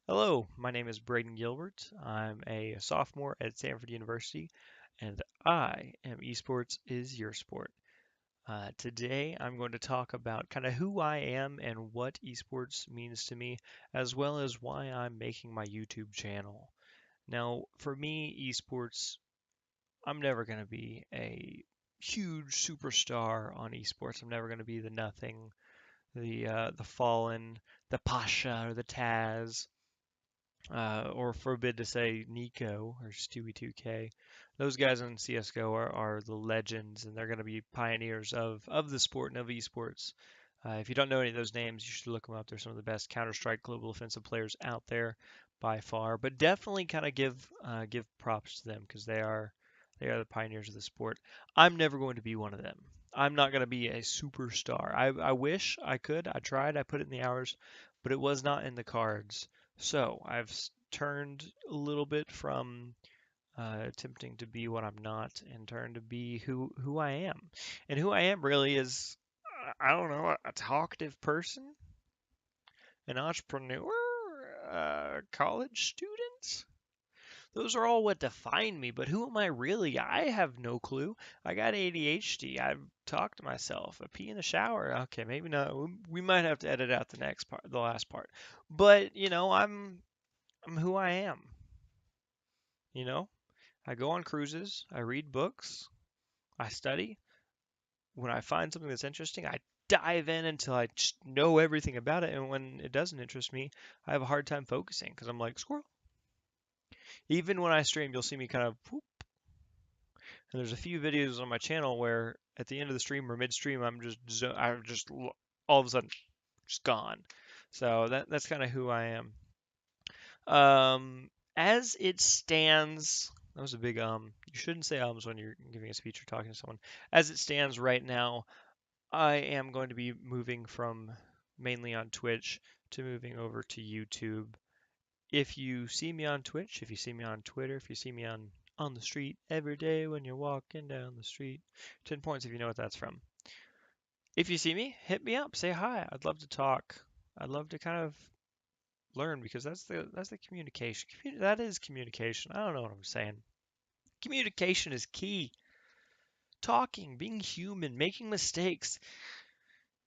Hello, my name is Braden Gilbert. I'm a sophomore at Stanford University, and I am Esports is Your Sport. Today, I'm going to talk about kind of who I am and what esports means to me, as well as why I'm making my YouTube channel. Now, for me, esports, I'm never going to be a huge superstar on esports. I'm never going to be the nothing, the fallen, the Pasha, or the Taz, or forbid to say Nico or Stewie 2K. Those guys in CS:GO are the legends, and they're going to be pioneers of the sport and of esports. If you don't know any of those names, you should look them up. They're some of the best Counter-Strike global offensive players out there by far. But definitely kind of give props to them because they are the pioneers of the sport. I'm never going to be one of them. I'm not going to be a superstar. I wish I could. I tried. I put it in the hours, but it was not in the cards. So I've turned a little bit from attempting to be what I'm not and turned to be who I am. And who I am really is, I don't know, a talkative person, an entrepreneur, college student. Those are all what define me, but who am I really? I have no clue. I got ADHD. I've talked to myself. I pee in the shower. Okay, maybe not. We might have to edit out the next part, the last part. But, I'm who I am. You know, I go on cruises, I read books, I study. When I find something that's interesting, I dive in until I just know everything about it. And when it doesn't interest me, I have a hard time focusing because I'm like, squirrel. Even when I stream, you'll see me kind of whoop. And there's a few videos on my channel where at the end of the stream or midstream, I'm just all of a sudden just gone. So that's kind of who I am. As it stands, that was a big You shouldn't say ums when you're giving a speech or talking to someone. As it stands right now, I am going to be moving from mainly on Twitch to moving over to YouTube. If you see me on Twitch, if you see me on Twitter, if you see me on the street every day when you're walking down the street, 10 points if you know what that's from. If you see me, hit me up, say hi. I'd love to talk. I'd love to kind of learn because that's the communication. That is communication. I don't know what I'm saying. Communication is key. Talking, being human, making mistakes,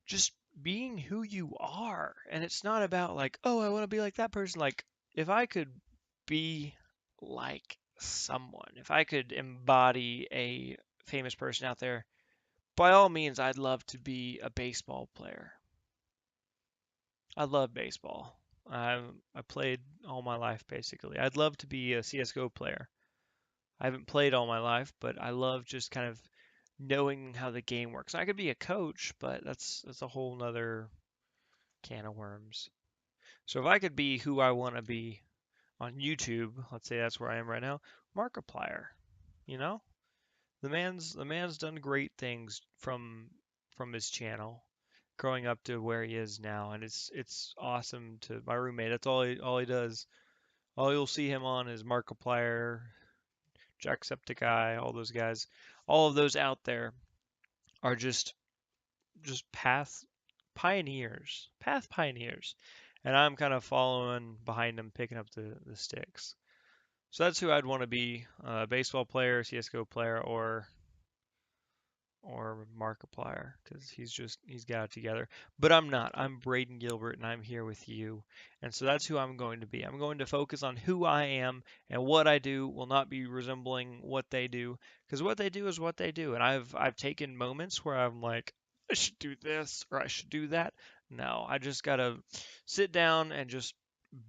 just being who you are. And it's not about like, oh, I want to be like that person. Like, if I could be like someone, if I could embody a famous person out there, by all means, I'd love to be a baseball player. I love baseball. I played all my life basically. I'd love to be a CS:GO player. I haven't played all my life, but I love just kind of knowing how the game works. I could be a coach, but that's a whole nother can of worms. So if I could be who I want to be on YouTube, let's say that's where I am right now, Markiplier, you know? The man's done great things from his channel growing up to where he is now, and it's awesome to my roommate. That's all he does. All you'll see him on is Markiplier, Jacksepticeye, all those guys. All of those out there are just path pioneers, and I'm kind of following behind them, picking up the sticks. So that's who I'd want to be: a baseball player, CS:GO player, or Markiplier, because he's got it together. But I'm not. I'm Braden Gilbert, and I'm here with you. And so that's who I'm going to be. I'm going to focus on who I am, and what I do will not be resembling what they do, because what they do is what they do. And I've taken moments where I'm like, I should do this or I should do that. No, I just gotta sit down and just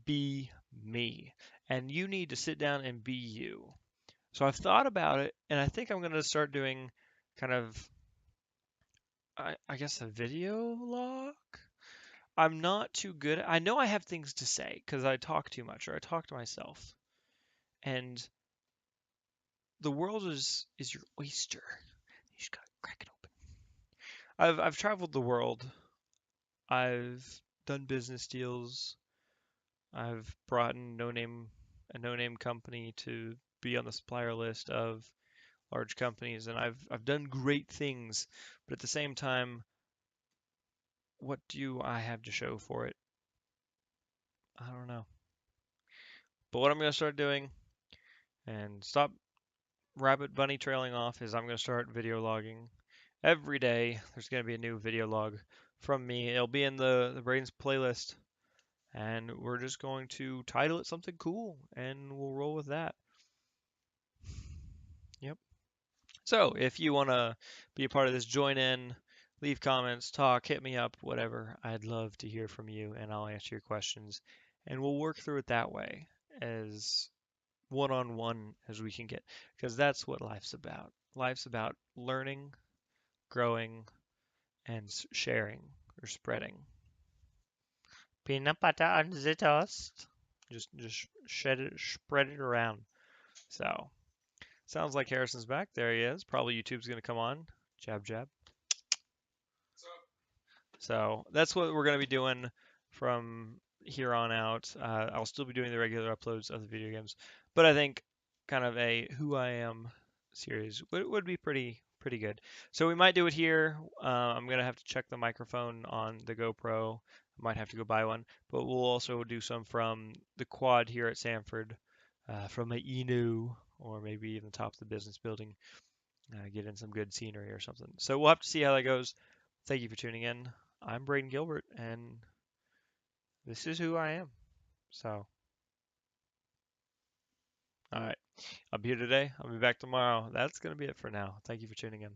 be me. And you need to sit down and be you. So I've thought about it, and I think I'm gonna start doing kind of I guess a video log. I'm not too good. I know I have things to say because I talk too much or I talk to myself. And the world is your oyster. You just gotta crack it open. I've traveled the world. I've done business deals. I've brought in no name company to be on the supplier list of large companies, and I've done great things. But at the same time, what do I have to show for it? I don't know. But what I'm going to start doing, and stop rabbit bunny trailing off, is I'm going to start video logging every day. There's going to be a new video log from me. It'll be in the Braden's playlist, and we're just going to title it something cool, and we'll roll with that. Yep. So if you want to be a part of this, join in, leave comments, talk, hit me up, whatever. I'd love to hear from you, and I'll answer your questions, and we'll work through it that way, as one-on-one as we can get, because that's what life's about. Life's about learning, growing, and sharing or spreading. Peanut butter on the toast. Just spread it around. So, sounds like Harrison's back. There he is. Probably YouTube's gonna come on. Jab jab. So that's what we're gonna be doing from here on out. I'll still be doing the regular uploads of the video games, but I think kind of a who I am series would be pretty good. So we might do it here. I'm gonna have to check the microphone on the GoPro. I might have to go buy one, but we'll also do some from the quad here at Sanford, from a Enu, or maybe even the top of the business building. Get in some good scenery or something. So we'll have to see how that goes. Thank you for tuning in. I'm Braden Gilbert, and this is who I am. So, all right. I'm here today. I'll be back tomorrow. That's going to be it for now. Thank you for tuning in.